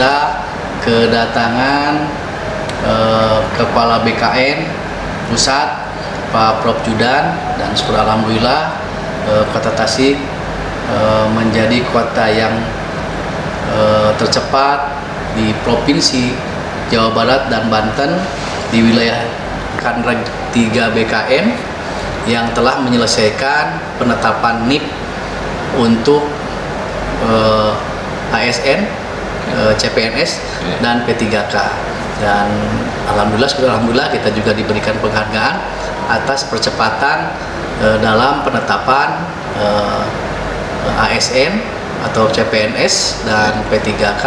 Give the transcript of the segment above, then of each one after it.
kita kedatangan Kepala BKN Pusat Pak Prof Judan, dan syukur alhamdulillah Kota Tasik menjadi kota yang tercepat di Provinsi Jawa Barat dan Banten di wilayah Kanreg 3 BKN yang telah menyelesaikan penetapan NIP untuk ASN, CPNS, dan P3K. Dan alhamdulillah kita juga diberikan penghargaan atas percepatan dalam penetapan ASN atau CPNS dan P3K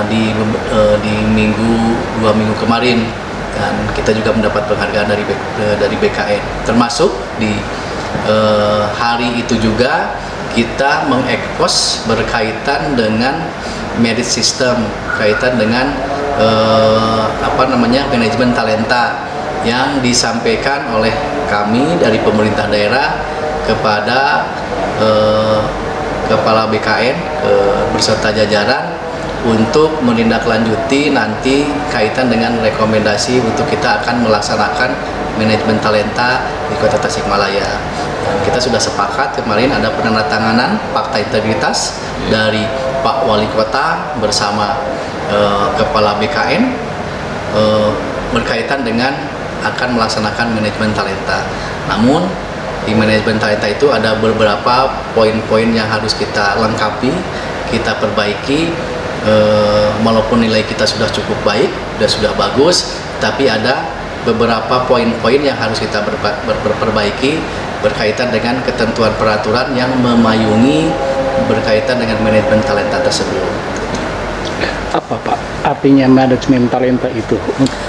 di 2 minggu kemarin. Dan kita juga mendapat penghargaan dari BKN, termasuk di hari itu juga kita mengekspos berkaitan dengan merit system, kaitan dengan manajemen talenta yang disampaikan oleh kami dari pemerintah daerah kepada Kepala BKN beserta jajaran untuk menindaklanjuti nanti kaitan dengan rekomendasi untuk kita akan melaksanakan manajemen talenta di Kota Tasikmalaya. Dan kita sudah sepakat kemarin ada penandatanganan fakta integritas dari Pak Wali Kota bersama Kepala BKN berkaitan dengan akan melaksanakan manajemen talenta. Namun di manajemen talenta itu ada beberapa poin-poin yang harus kita lengkapi, kita perbaiki. Walaupun nilai kita sudah cukup baik, sudah bagus, tapi ada beberapa poin-poin yang harus kita perbaiki berkaitan dengan ketentuan peraturan yang memayungi berkaitan dengan manajemen talenta tersebut. Apa Pak artinya manajemen talenta itu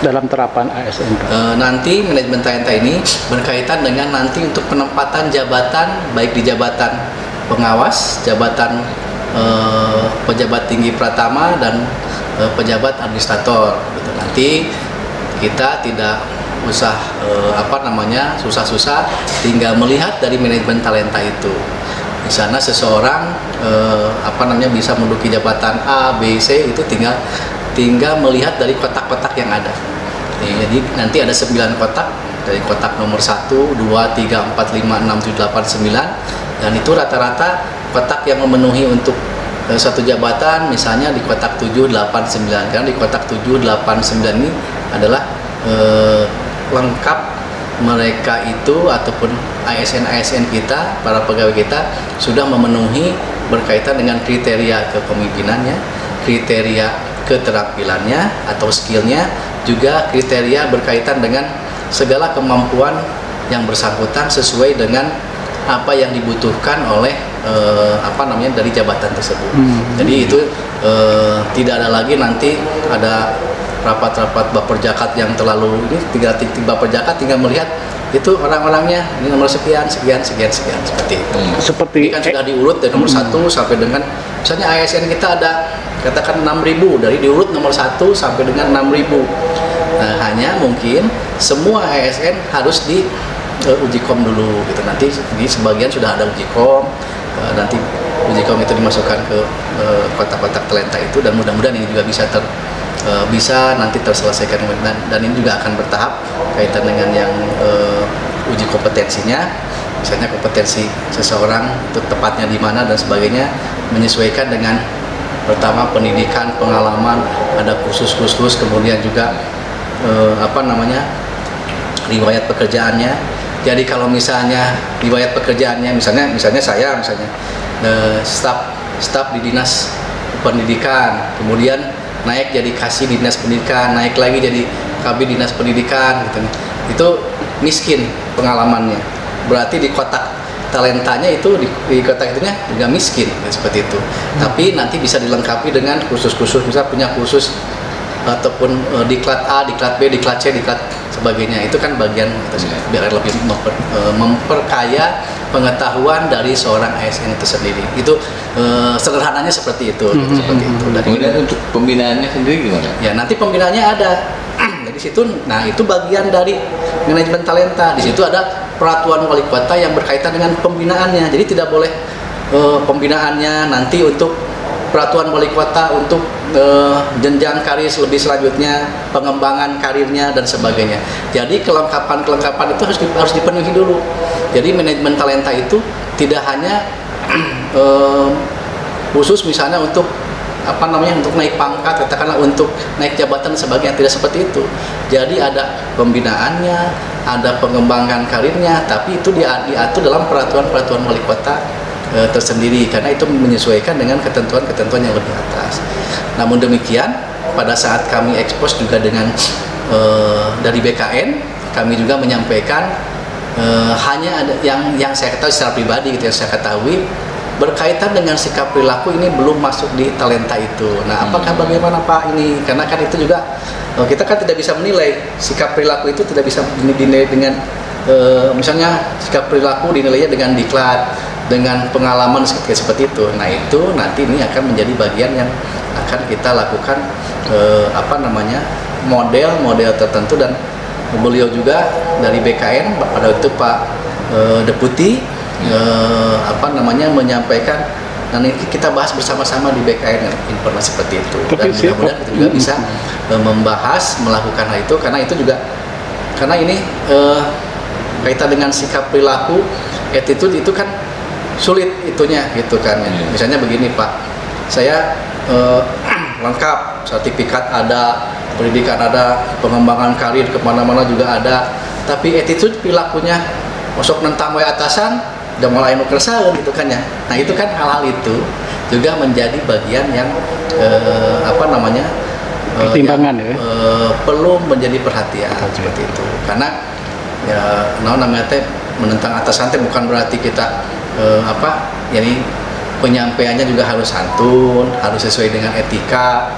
dalam terapan ASN? Nanti manajemen talenta ini berkaitan dengan nanti untuk penempatan jabatan, baik di jabatan pengawas, jabatan pejabat tinggi pratama, dan pejabat administrator gitu. Nanti kita tidak usah susah-susah, tinggal melihat dari manajemen talenta itu. Di sana seseorang bisa menduduki jabatan A, B, C, itu tinggal melihat dari kotak-kotak yang ada. Jadi nanti ada 9 kotak, dari kotak nomor 1, 2, 3, 4, 5, 6, 7, 8, 9, dan itu rata-rata kotak yang memenuhi untuk satu jabatan, misalnya di kotak 7, 8, 9. Karena di kotak 7, 8, 9 ini adalah lengkap mereka itu ataupun ASN kita, para pegawai kita sudah memenuhi berkaitan dengan kriteria kepemimpinannya, kriteria keterampilannya atau skillnya, juga kriteria berkaitan dengan segala kemampuan yang bersangkutan sesuai dengan apa yang dibutuhkan oleh dari jabatan tersebut. Jadi itu tidak ada lagi nanti ada rapat-rapat baperjakat yang terlalu ini, tinggal baperjakat tinggal melihat itu orang-orangnya ini nomor sekian seperti itu. Seperti ini kan sudah diurut dari nomor 1 sampai dengan misalnya ASN kita ada katakan 6.000, dari diurut nomor 1 sampai dengan 6.000. Nah, hanya mungkin semua ASN harus di uji kom dulu gitu. Nanti di sebagian sudah ada uji kom, nanti uji kom itu dimasukkan ke kotak-kotak talenta itu, dan mudah-mudahan ini juga bisa nanti terselesaikan, dan ini juga akan bertahap kaitan dengan yang uji kompetensinya, misalnya kompetensi seseorang itu tepatnya di mana dan sebagainya, menyesuaikan dengan pertama pendidikan, pengalaman, ada kursus-kursus, kemudian juga riwayat pekerjaannya. Jadi kalau misalnya riwayat pekerjaannya, misalnya saya staf di dinas pendidikan, kemudian naik jadi kasih di dinas pendidikan, naik lagi jadi kabid dinas pendidikan gitu. Itu miskin pengalamannya. Berarti di kotak talentanya itu di kotak itunya juga miskin seperti itu. Tapi nanti bisa dilengkapi dengan kursus-kursus, misalnya punya kursus ataupun diklat A, diklat B, diklat C, diklat sebagainya. Itu kan bagian biar lebih memperkaya pengetahuan dari seorang ASN itu sendiri. Itu sederhananya seperti itu. Seperti itu. Dan kemudian untuk pembinaannya sendiri gimana? Ya nanti pembinaannya ada. Di situ, nah itu bagian dari manajemen talenta. Di situ ada peraturan wali kota yang berkaitan dengan pembinaannya. Jadi tidak boleh pembinaannya nanti untuk peraturan wali kota untuk jenjang karir lebih selanjutnya, pengembangan karirnya dan sebagainya. Jadi kelengkapan itu harus dipenuhi dulu. Jadi manajemen talenta itu tidak hanya khusus misalnya untuk untuk naik pangkat, katakanlah untuk naik jabatan dan sebagainya, tidak seperti itu. Jadi ada pembinaannya, ada pengembangan karirnya, tapi itu diatur dalam peraturan wali kota tersendiri, karena itu menyesuaikan dengan ketentuan-ketentuan yang lebih atas. Namun demikian, pada saat kami ekspos juga dengan dari BKN, kami juga menyampaikan hanya ada yang saya ketahui secara pribadi gitu, yang saya ketahui berkaitan dengan sikap perilaku ini belum masuk di talenta itu. Nah, apakah bagaimana Pak ini? Karena kan itu juga kita kan tidak bisa menilai sikap perilaku itu, tidak bisa dinilai dengan misalnya sikap perilaku dinilainya dengan diklat, dengan pengalaman seperti itu. Nah, itu nanti ini akan menjadi bagian yang akan kita lakukan model tertentu, dan beliau juga dari BKN pada waktu Pak Deputi menyampaikan, dan ini kita bahas bersama-sama di BKN informasi seperti itu. Dan mudah-mudahan kita juga bisa membahas melakukan hal itu, karena ini kaitan dengan sikap perilaku, attitude itu kan sulit itunya gitu kan. Misalnya begini Pak, saya lengkap, sertifikat ada, pendidikan ada, pengembangan karir kemana-mana juga ada, tapi attitude perilakunya masuk nentang wae atasan, udah mulai nukersaeun gitu kan ya. Nah, itu kan hal-hal itu juga menjadi bagian yang pertimbangan perlu menjadi perhatian seperti itu. Karena ya menentang atasan bukan berarti kita penyampaiannya juga harus santun, harus sesuai dengan etika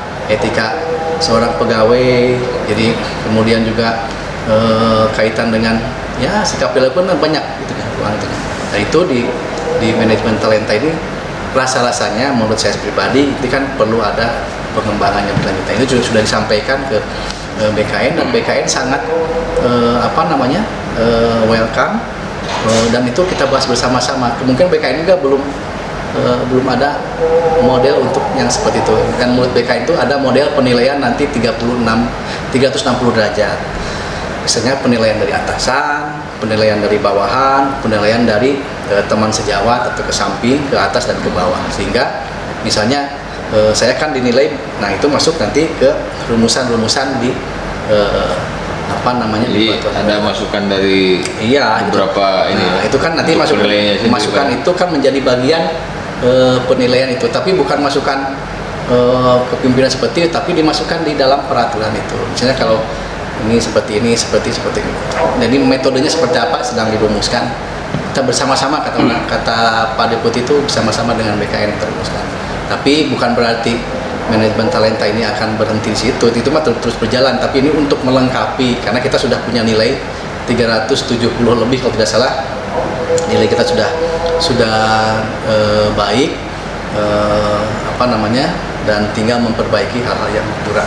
seorang pegawai. Jadi kemudian juga kaitan dengan sikap perilaku kan banyak gitu kan. Nah, itu di manajemen talenta ini rasa-rasanya menurut saya pribadi itu kan perlu ada pengembangan yang berlanjutan. Itu sudah disampaikan ke BKN, dan BKN sangat welcome, dan itu kita bahas bersama-sama. Kemungkinan BKN juga belum ada model untuk yang seperti itu. Kan menurut BKN itu ada model penilaian nanti 360 derajat. Misalnya penilaian dari atasan, penilaian dari bawahan, penilaian dari teman sejawat atau ke samping, ke atas dan ke bawah. Sehingga misalnya saya kan dinilai, nah itu masuk nanti ke rumusan-rumusan di Jadi ada masukan dari beberapa itu. Nah, itu kan nanti masukan itu kan menjadi bagian penilaian itu, tapi bukan masukan kepimpinan seperti itu, tapi dimasukkan di dalam peraturan itu. Misalnya kalau ini seperti ini. Jadi metodenya seperti apa sedang dirumuskan. Kita bersama-sama kata Pak Deputi itu bersama-sama dengan BKN terumuskan. Tapi bukan berarti manajemen talenta ini akan berhenti di situ. Itu mah terus berjalan. Tapi ini untuk melengkapi, karena kita sudah punya nilai 370 lebih kalau tidak salah. Nilai kita sudah baik, dan tinggal memperbaiki hal-hal yang kurang.